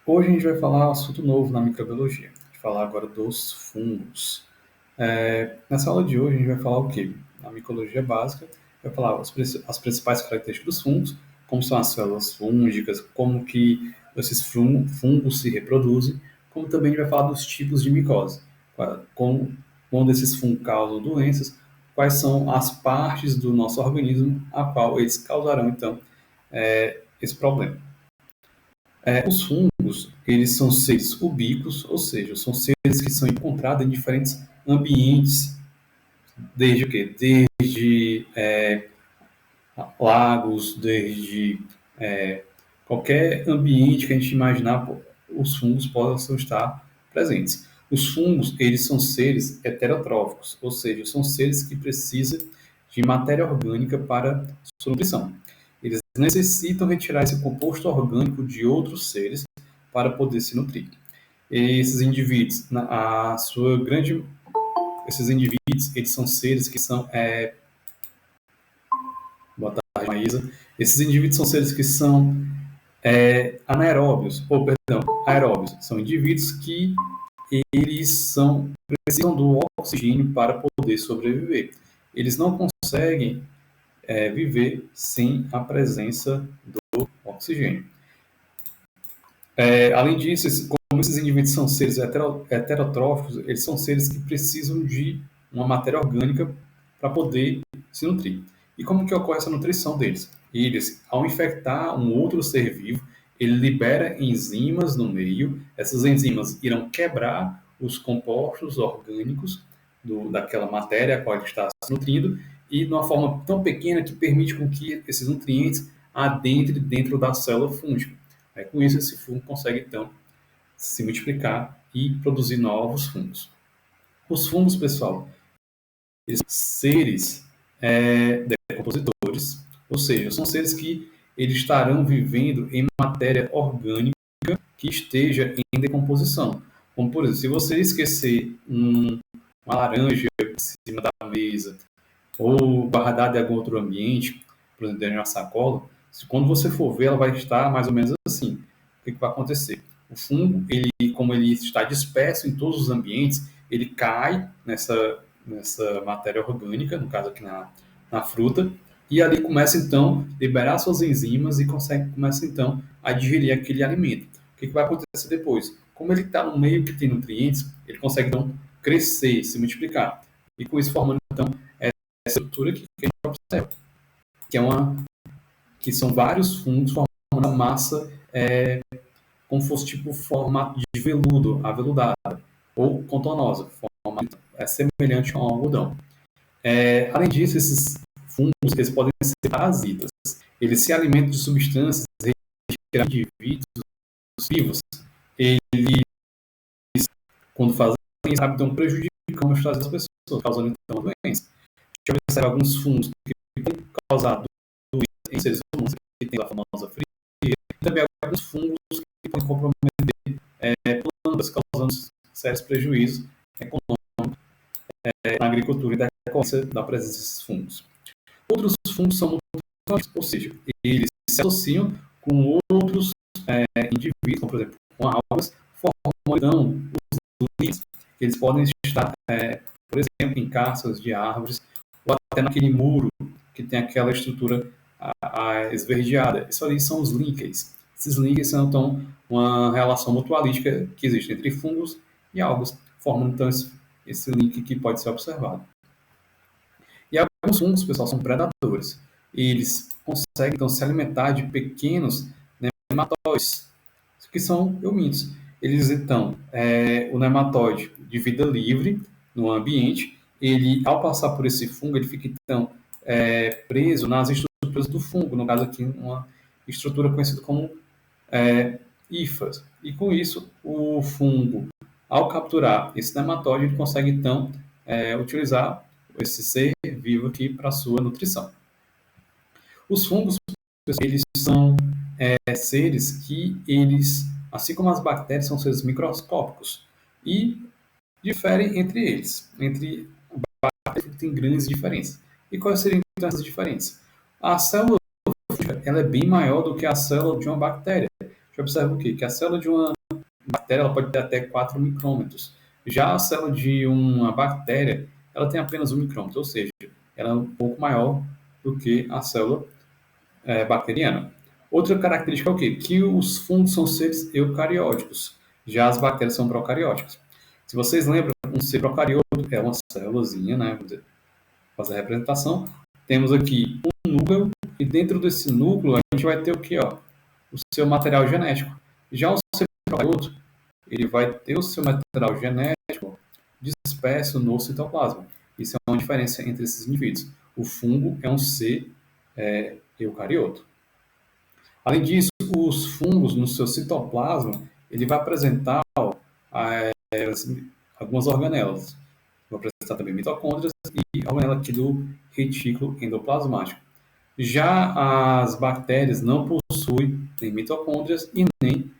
Hoje a gente vai falar um assunto novo na microbiologia. A gente vai falar agora dos fungos. Nessa aula de hoje a gente vai falar o quê? Na micologia básica, vai falar as principais características dos fungos, como são as células fúngicas, como que esses fungos se reproduzem, como também a gente vai falar dos tipos de micose, como, quando esses fungos causam doenças, quais são as partes do nosso organismo a qual eles causarão, então, esse problema. Os fungos, eles são seres ubíquos, ou seja, são seres que são encontrados em diferentes ambientes, desde o quê? Desde lagos, desde qualquer ambiente que a gente imaginar, os fungos possam estar presentes. Os fungos, eles são seres heterotróficos, ou seja, são seres que precisam de matéria orgânica para sua nutrição. Eles necessitam retirar esse composto orgânico de outros seres para poder se nutrir. Esses indivíduos, esses indivíduos, eles são seres que são boa tarde, Maísa. Esses indivíduos são seres que são anaeróbios, ou perdão, aeróbios. São indivíduos que precisam do oxigênio para poder sobreviver. Eles não conseguem viver sem a presença do oxigênio. Além disso, como esses indivíduos são seres heterotróficos, eles são seres que precisam de uma matéria orgânica para poder se nutrir. E como que ocorre essa nutrição deles? Eles, ao infectar um outro ser vivo, ele libera enzimas no meio, essas enzimas irão quebrar os compostos orgânicos daquela matéria a qual ele está se nutrindo, e de uma forma tão pequena que permite com que esses nutrientes adentrem dentro da célula fúngica. Com isso, esse fungo consegue, então, se multiplicar e produzir novos fungos. Os fungos, pessoal, eles são seres decompositores, ou seja, são seres que eles estarão vivendo em matéria orgânica que esteja em decomposição. Como, por exemplo, se você esquecer uma laranja em cima da mesa ou guardar em algum outro ambiente, por exemplo, dentro de uma sacola, quando você for ver, ela vai estar mais ou menos assim. O que vai acontecer? O fungo, como ele está disperso em todos os ambientes, ele cai nessa matéria orgânica, no caso aqui na fruta, e ali começa então a liberar suas enzimas e começa então a digerir aquele alimento. O que vai acontecer depois? Como ele está no meio que tem nutrientes, ele consegue então crescer, se multiplicar. E com isso formando então essa estrutura que a gente observa, que são vários fungos formando uma massa como fosse tipo formato de veludo, aveludada, ou contornosa, semelhante a um algodão. Além disso, esses fungos eles podem ser parasitas. Eles se alimentam de substâncias retiradas de indivíduos vivos. Eles, quando fazem isso, acabam prejudicando o estado das pessoas, causando então doenças. A gente observa alguns fungos que podem causar doenças em seres humanos, que tem a famosa fria, e também alguns fungos que podem comprometer plantas, causando sérios prejuízos econômicos na agricultura e da decorrência da presença desses fungos. Outros fungos são mutagênicos, ou seja, eles se associam com outros indivíduos, como por exemplo, com algas, formam então os líquens. Eles podem estar, por exemplo, em cascas de árvores, ou até naquele muro que tem aquela estrutura esverdeada. Isso ali são os líquens. Esses líquens são, então, uma relação mutualística que existe entre fungos e algas, formando, então, esse link que pode ser observado. E alguns fungos, pessoal, são predadores. Eles conseguem, então, se alimentar de pequenos nematóides, que são eumintos. Eles, então, o nematóide de vida livre no ambiente, ele, ao passar por esse fungo, ele fica, então, preso nas estruturas do fungo, no caso aqui, uma estrutura conhecida como hifas. E com isso, o fungo, ao capturar esse nematóide, ele consegue, então, utilizar esse ser vivo aqui para a sua nutrição. Os fungos, eles são seres que eles, assim como as bactérias, são seres microscópicos e diferem entre eles. Entre bactérias tem grandes diferenças. E quais seriam então essas diferenças? A célula ela é bem maior do que a célula de uma bactéria. A gente observa o quê? Que a célula de uma bactéria ela pode ter até 4 micrômetros. Já a célula de uma bactéria, ela tem apenas 1 micrômetro, ou seja, ela é um pouco maior do que a célula bacteriana. Outra característica é o quê? Que os fungos são seres eucarióticos, já as bactérias são procarióticas. Se vocês lembram, um ser procariótico é uma célulazinha, né? Vamos fazer a representação. Temos aqui um núcleo, e dentro desse núcleo a gente vai ter o quê? Ó? O seu material genético. Já o ser procarioto, ele vai ter o seu material genético disperso no citoplasma. Isso é uma diferença entre esses indivíduos. O fungo é um ser eucarioto. Além disso, os fungos no seu citoplasma, ele vai apresentar algumas organelas. Vai apresentar também mitocôndrias e organela aqui do retículo endoplasmático. Já as bactérias não possuem nem mitocôndrias e nem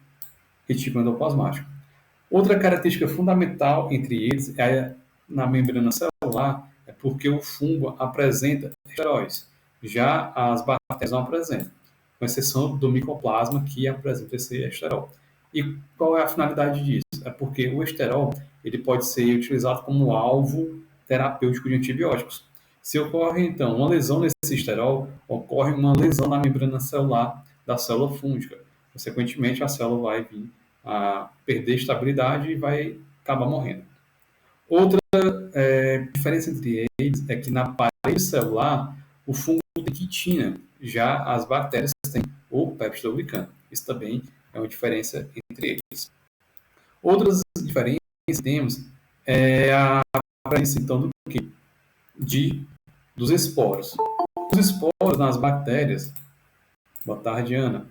retículo endoplasmático. Outra característica fundamental entre eles é na membrana celular, é porque o fungo apresenta esteróis. Já as bactérias não apresentam, com exceção do micoplasma, que apresenta esse esterol. E qual é a finalidade disso? É porque o esterol ele pode ser utilizado como alvo terapêutico de antibióticos. Se ocorre, então, uma lesão nesse esterol, ocorre uma lesão na membrana celular da célula fúngica. Consequentemente, a célula vai vir a perder estabilidade e vai acabar morrendo. Outra diferença entre eles é que na parede celular o fungo tem quitina, já as bactérias têm o peptidoglicano. Isso também é uma diferença entre eles. Outras diferenças que temos é a presença então do quê? Dos esporos. Os esporos nas bactérias. Boa tarde, Ana.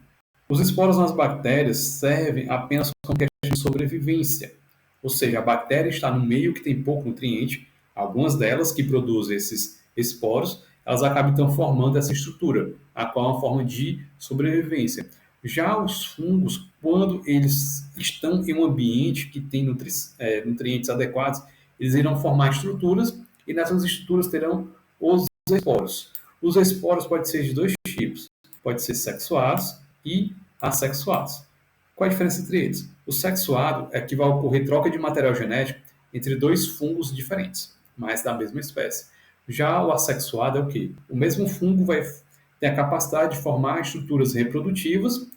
Os esporos nas bactérias servem apenas como questão de sobrevivência. Ou seja, a bactéria está no meio que tem pouco nutriente, algumas delas que produzem esses esporos, elas acabam então formando essa estrutura, a qual é uma forma de sobrevivência. Já os fungos, quando eles estão em um ambiente que tem nutrientes adequados, eles irão formar estruturas e nessas estruturas terão os esporos. Os esporos podem ser de dois tipos, pode ser sexuados e assexuados. Qual a diferença entre eles? O sexuado é que vai ocorrer troca de material genético entre dois fungos diferentes, mas da mesma espécie. Já o assexuado é o quê? O mesmo fungo vai ter a capacidade de formar estruturas reprodutivas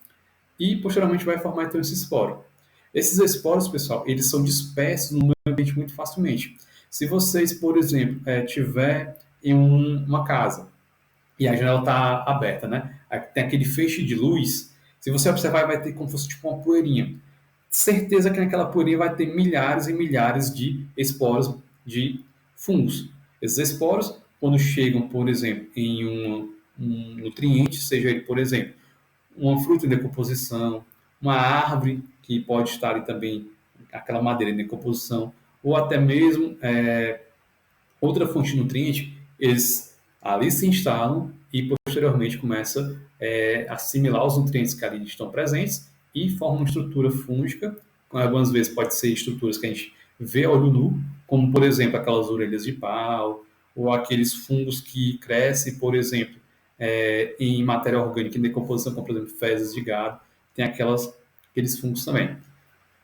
e posteriormente vai formar então esse esporo. Esses esporos, pessoal, eles são dispersos no meio ambiente muito facilmente. Se vocês, por exemplo, tiver em uma casa e a janela está aberta, né? Aí tem aquele feixe de luz. Se você observar, vai ter como se fosse tipo uma poeirinha. Certeza que naquela poeirinha vai ter milhares e milhares de esporos de fungos. Esses esporos, quando chegam, por exemplo, em um nutriente, seja ele, por exemplo, uma fruta em decomposição, uma árvore que pode estar ali também, aquela madeira em decomposição, ou até mesmo outra fonte de nutriente, eles ali se instalam e posteriormente começa a assimilar os nutrientes que ali estão presentes e formam uma estrutura fúngica. Algumas vezes pode ser estruturas que a gente vê a olho nu, como por exemplo aquelas orelhas de pau, ou aqueles fungos que crescem, por exemplo, em matéria orgânica em decomposição, como por exemplo fezes de gado, tem aqueles fungos também.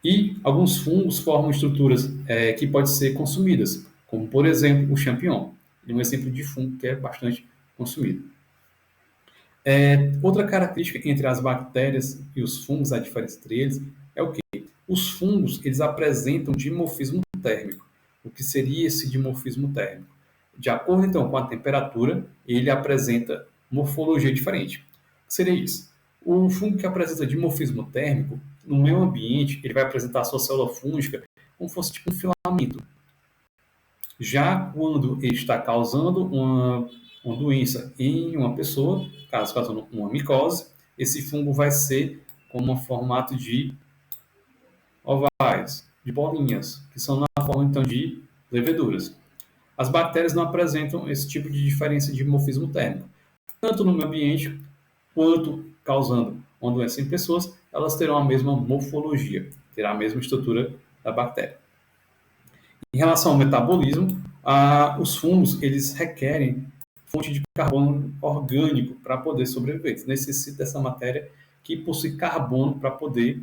E alguns fungos formam estruturas que podem ser consumidas, como por exemplo o champignon. Ele é um exemplo de fungo que é bastante consumido. Outra característica entre as bactérias e os fungos, a diferença entre eles, é o que? Os fungos eles apresentam dimorfismo térmico. O que seria esse dimorfismo térmico? De acordo então com a temperatura, ele apresenta morfologia diferente. O que seria isso? O fungo que apresenta dimorfismo térmico, no meio ambiente, ele vai apresentar a sua célula fúngica como se fosse tipo um filamento. Já quando ele está causando uma doença em uma pessoa, caso causando uma micose, esse fungo vai ser como um formato de ovais, de bolinhas, que são na forma então de leveduras. As bactérias não apresentam esse tipo de diferença de morfismo térmico. Tanto no meio ambiente, quanto causando uma doença em pessoas, elas terão a mesma morfologia, terá a mesma estrutura da bactéria. Em relação ao metabolismo, os fungos eles requerem fonte de carbono orgânico para poder sobreviver. Eles necessitam dessa matéria que possui carbono para poder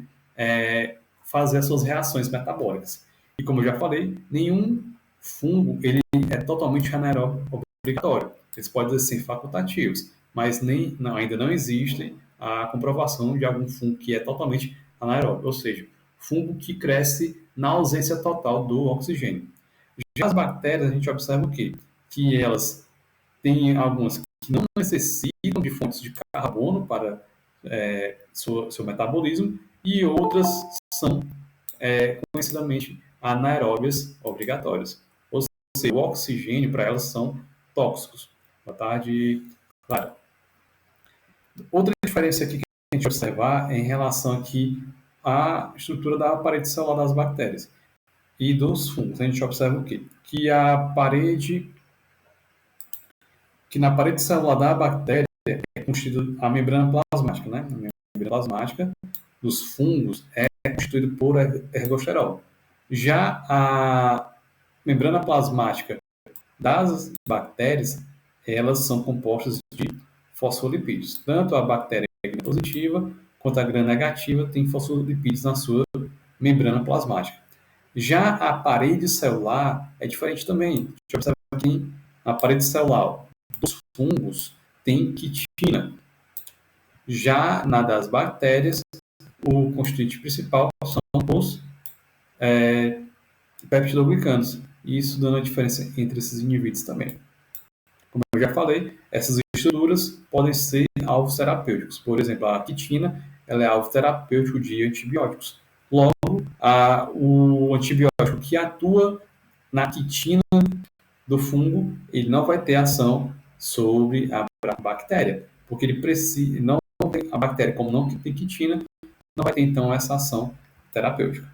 fazer as suas reações metabólicas. E como eu já falei, nenhum fungo ele é totalmente anaeróbio obrigatório. Eles podem ser facultativos, mas ainda não existe a comprovação de algum fungo que é totalmente anaeróbio, ou seja, fungo que cresce na ausência total do oxigênio. Já as bactérias, a gente observa o quê? Que elas têm algumas que não necessitam de fontes de carbono para seu metabolismo, e outras são conhecidamente anaeróbias obrigatórias. Ou seja, o oxigênio para elas são tóxicos. Boa tarde, claro. Outra diferença aqui que a gente observar é em relação aqui à estrutura da parede celular das bactérias e dos fungos. A gente observa o quê? Que na parede celular da bactéria é constituída a membrana plasmática, né? A membrana plasmática dos fungos é constituída por ergosterol. Já a membrana plasmática das bactérias, elas são compostas de fosfolipídios. Tanto a bactéria positiva quanto a gram-negativa tem fosfolipídios na sua membrana plasmática. Já a parede celular é diferente também. A gente observa que a parede celular dos fungos tem quitina. Já na das bactérias, o constituinte principal são os peptidoglicanos. E isso dando a diferença entre esses indivíduos também. Como eu já falei, essas estruturas podem ser alvos terapêuticos. Por exemplo, a quitina ela é alvo terapêutico de antibióticos. Logo, o antibiótico que atua na quitina do fungo, ele não vai ter ação sobre a bactéria, porque ele precisa, não tem, a bactéria, como não tem quitina, não vai ter então essa ação terapêutica.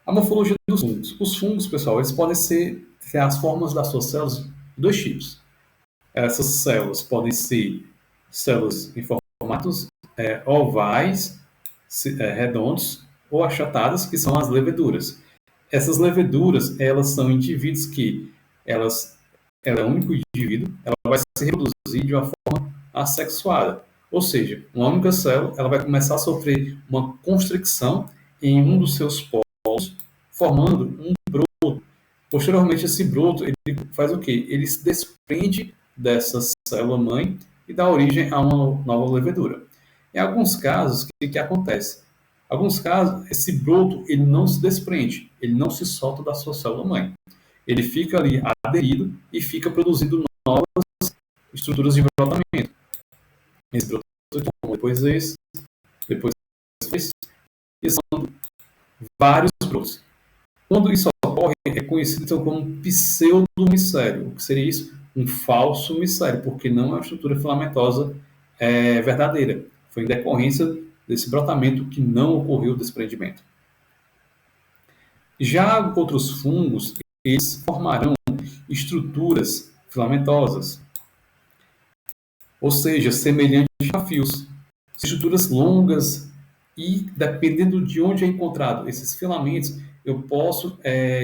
A morfologia dos fungos. Os fungos, pessoal, eles podem ter as formas das suas células de dois tipos. Essas células podem ser células em formatos ovais, redondos ou achatadas, que são as leveduras. Essas leveduras, elas são indivíduos que ela é um único indivíduo, ela vai se reproduzir de uma forma assexuada. Ou seja, uma única célula, ela vai começar a sofrer uma constricção em um dos seus polos, formando um broto. Posteriormente, esse broto, ele faz o quê? Ele se desprende dessa célula-mãe e dá origem a uma nova levedura. Em alguns casos, o que acontece? Em alguns casos, esse broto ele não se desprende, ele não se solta da sua célula-mãe. Ele fica ali aderido e fica produzindo novas estruturas de brotamento. Esse broto aqui, depois esse, e são vários brotos. Quando isso ocorre, é conhecido então como pseudomicélio. O que seria isso? Um falso micélio, porque não é uma estrutura filamentosa verdadeira. Foi em decorrência desse brotamento que não ocorreu o desprendimento. Já outros fungos, eles formarão estruturas filamentosas, ou seja, semelhantes a fios. Estruturas longas e, dependendo de onde é encontrado esses filamentos, eu posso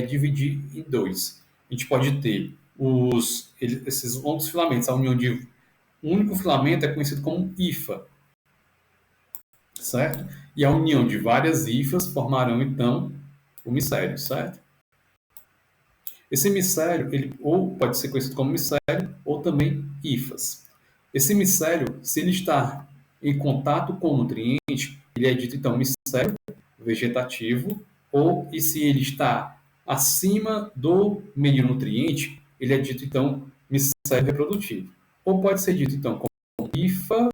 dividir em dois. A gente pode ter esses longos filamentos, a união de um único filamento é conhecido como hifa, certo? E a união de várias hifas formarão, então, o micélio, certo? Esse micélio, ele ou pode ser conhecido como micélio ou também hifas. Esse micélio, se ele está em contato com o nutriente, ele é dito então micélio vegetativo, e se ele está acima do meio nutriente, ele é dito então micélio reprodutivo. Ou pode ser dito então como hifa,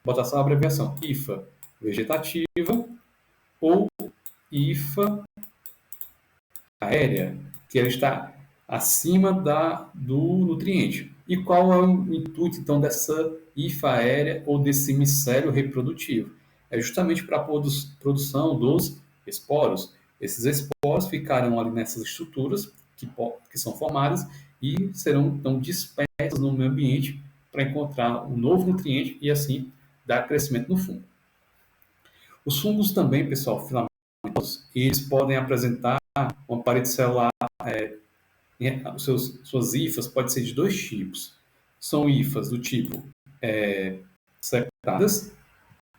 botar só a abreviação, hifa vegetativa ou hifa aérea, que ela está acima do nutriente. E qual é o intuito, então, dessa hifa aérea ou desse micélio reprodutivo? É justamente para a produção dos esporos. Esses esporos ficarão ali nessas estruturas que são formadas e serão, então, dispersas no meio ambiente para encontrar um novo nutriente e, assim, dar crescimento no fungo. Os fungos também, pessoal, filamentosos, eles podem apresentar uma parede celular, suas hifas podem ser de dois tipos. São hifas do tipo separadas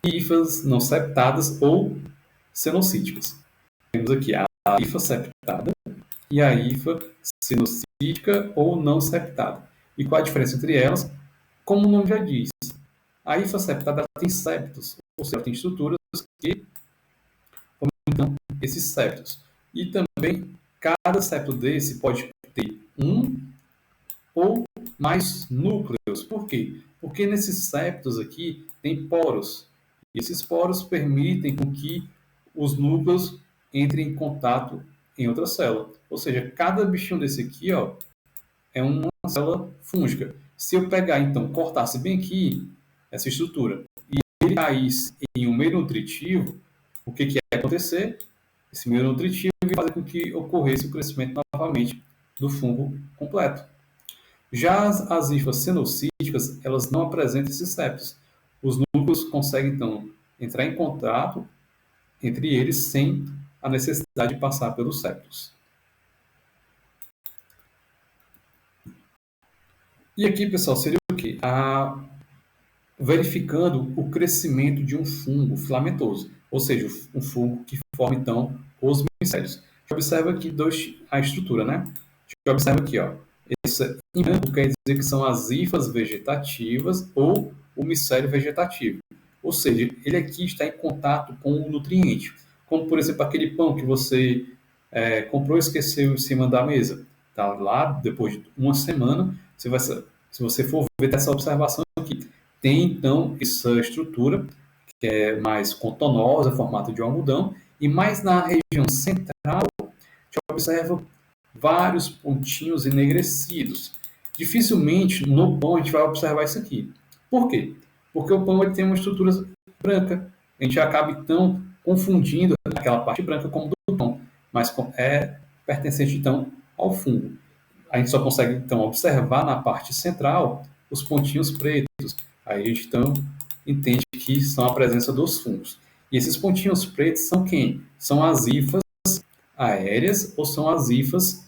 hifas não septadas ou cenocíticas. Temos aqui a hifa septada e a hifa cenocítica ou não septada. E qual a diferença entre elas? Como o nome já diz, a hifa septada tem septos, ou seja, tem estruturas que formam esses septos. E também, cada septo desse pode ter um ou mais núcleos. Por quê? Porque nesses septos aqui tem poros. E esses poros permitem com que os núcleos entrem em contato em outra célula. Ou seja, cada bichinho desse aqui, ó, é uma célula fúngica. Se eu pegar, então, cortasse bem aqui essa estrutura e ele caísse em um meio nutritivo, o que ia acontecer? Esse meio nutritivo ia fazer com que ocorresse o crescimento novamente do fungo completo. Já as hifas cenocíticas, elas não apresentam esses septos. Os núcleos conseguem, então, entrar em contato entre eles sem a necessidade de passar pelos septos. E aqui, pessoal, seria o quê? Verificando o crescimento de um fungo filamentoso, ou seja, um fungo que forma, então, os micélios. A gente observa aqui a estrutura, né? A gente observa aqui, ó, esse em branco quer dizer que são as hifas vegetativas ou o micélio vegetativo. Ou seja, ele aqui está em contato com o nutriente. Como, por exemplo, aquele pão que você comprou e esqueceu em cima da mesa. Tá lá, depois de uma semana, se você for ver essa observação aqui, tem, então, essa estrutura que é mais contornosa, formato de algodão, e mais na região central, a gente observa vários pontinhos enegrecidos. Dificilmente no pão a gente vai observar isso aqui. Por quê? Porque o pão ele tem uma estrutura branca. A gente acaba, então, confundindo aquela parte branca como do pão, mas é pertencente, então, ao fungo. A gente só consegue, então, observar na parte central os pontinhos pretos. Aí a gente, então, entende que são a presença dos fungos. E esses pontinhos pretos são quem? São as hifas aéreas ou são as hifas,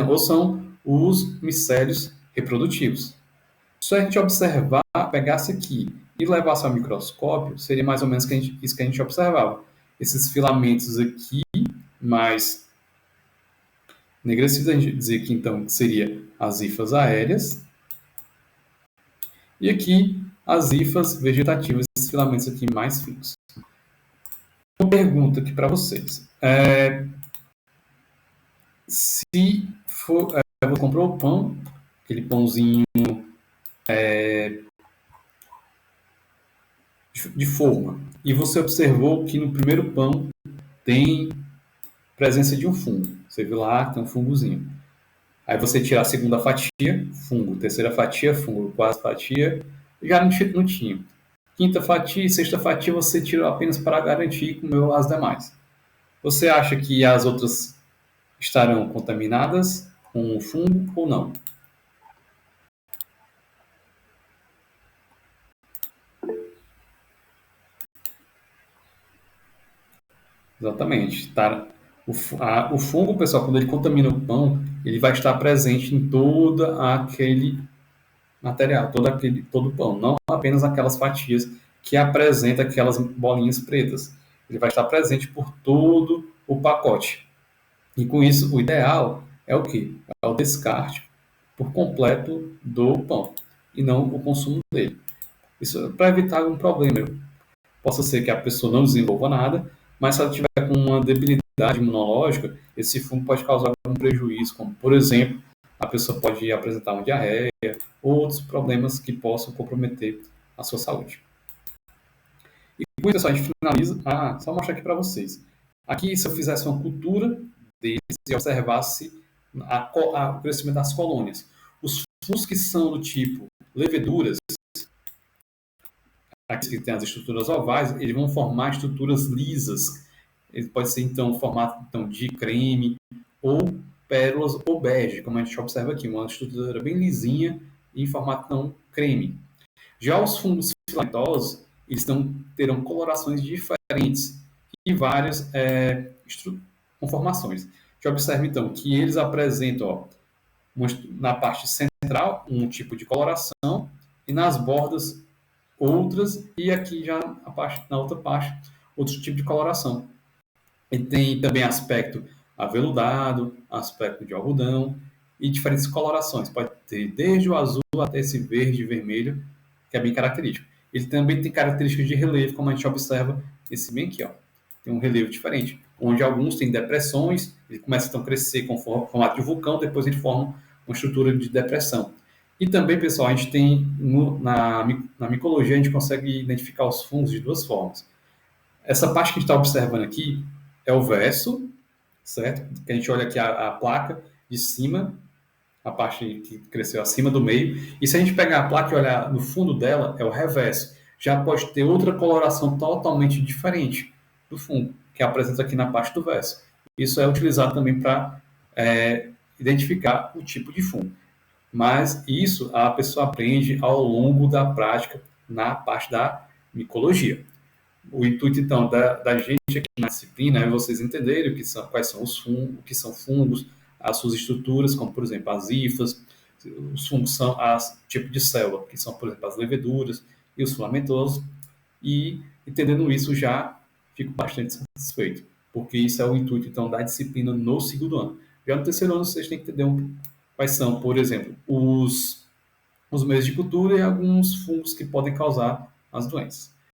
ou são os micélios reprodutivos. Se a gente observar, pegasse aqui e levasse ao microscópio, seria mais ou menos isso que a gente observava. Esses filamentos aqui, mais enegrecidos, a gente dizia que então seria as hifas aéreas. E aqui, as hifas vegetativas, esses filamentos aqui mais finos. Uma pergunta aqui para vocês. Se for, você comprou o pão, aquele pãozinho de forma, e você observou que no primeiro pão tem presença de um fungo. Você viu lá, tem um fungozinho. Aí você tira a segunda fatia, fungo. Terceira fatia, fungo. Quarta fatia, já não tinha. Quinta fatia e sexta fatia você tira apenas para garantir e comeu as demais. Você acha que as outras estarão contaminadas com o fungo ou não? Exatamente. Tá? O fungo, pessoal, quando ele contamina o pão, ele vai estar presente em todo aquele material, todo o pão, não apenas aquelas fatias que apresentam aquelas bolinhas pretas. Ele vai estar presente por todo o pacote. E com isso, o ideal é o quê? É o descarte por completo do pão e não o consumo dele. Isso para evitar um problema. Possa ser que a pessoa não desenvolva nada, mas se ela tiver com uma debilidade imunológica, esse fungo pode causar algum prejuízo, como, por exemplo, a pessoa pode apresentar uma diarreia ou outros problemas que possam comprometer a sua saúde. E com isso, a gente finaliza. Só mostrar aqui para vocês. Aqui, se eu fizesse uma cultura deles e observasse o crescimento das colônias. Os fungos que são do tipo leveduras, aqui que tem as estruturas ovais, eles vão formar estruturas lisas. Ele pode ser, então, formato então, de creme ou pérolas ou bege, como a gente observa aqui, uma estrutura bem lisinha em formato então, creme. Já os fungos filamentosos, eles terão colorações diferentes e várias conformações. Já observa, então, que eles apresentam, na parte central, um tipo de coloração e nas bordas outras, e aqui já na outra parte, outro tipo de coloração. E tem também aspecto aveludado, aspecto de algodão e diferentes colorações. Pode ter desde o azul até esse verde e vermelho, que é bem característico. Ele também tem características de relevo, como a gente observa esse bem aqui, ó. Tem um relevo diferente, onde alguns têm depressões, ele começa então a crescer com formato de vulcão, depois ele forma uma estrutura de depressão. E também, pessoal, a gente tem na micologia, a gente consegue identificar os fungos de duas formas. Essa parte que a gente está observando aqui é o verso, certo? Que a gente olha aqui a placa de cima, a parte que cresceu acima do meio. E se a gente pegar a placa e olhar no fundo dela, é o reverso. Já pode ter outra coloração totalmente diferente do fungo, que apresenta aqui na parte do verso. Isso é utilizado também para identificar o tipo de fungo. Mas isso a pessoa aprende ao longo da prática na parte da micologia. O intuito, então, da gente aqui na disciplina é vocês entenderem quais são os fungos, o que são fungos, as suas estruturas, como, por exemplo, as hifas, os fungos são as tipo de célula, que são, por exemplo, as leveduras e os filamentosos, e entendendo isso já fico bastante satisfeito, porque isso é o intuito, então, da disciplina no segundo ano. Já no terceiro ano, vocês têm que entender quais são, por exemplo, os meios de cultura e alguns fungos que podem causar as doenças.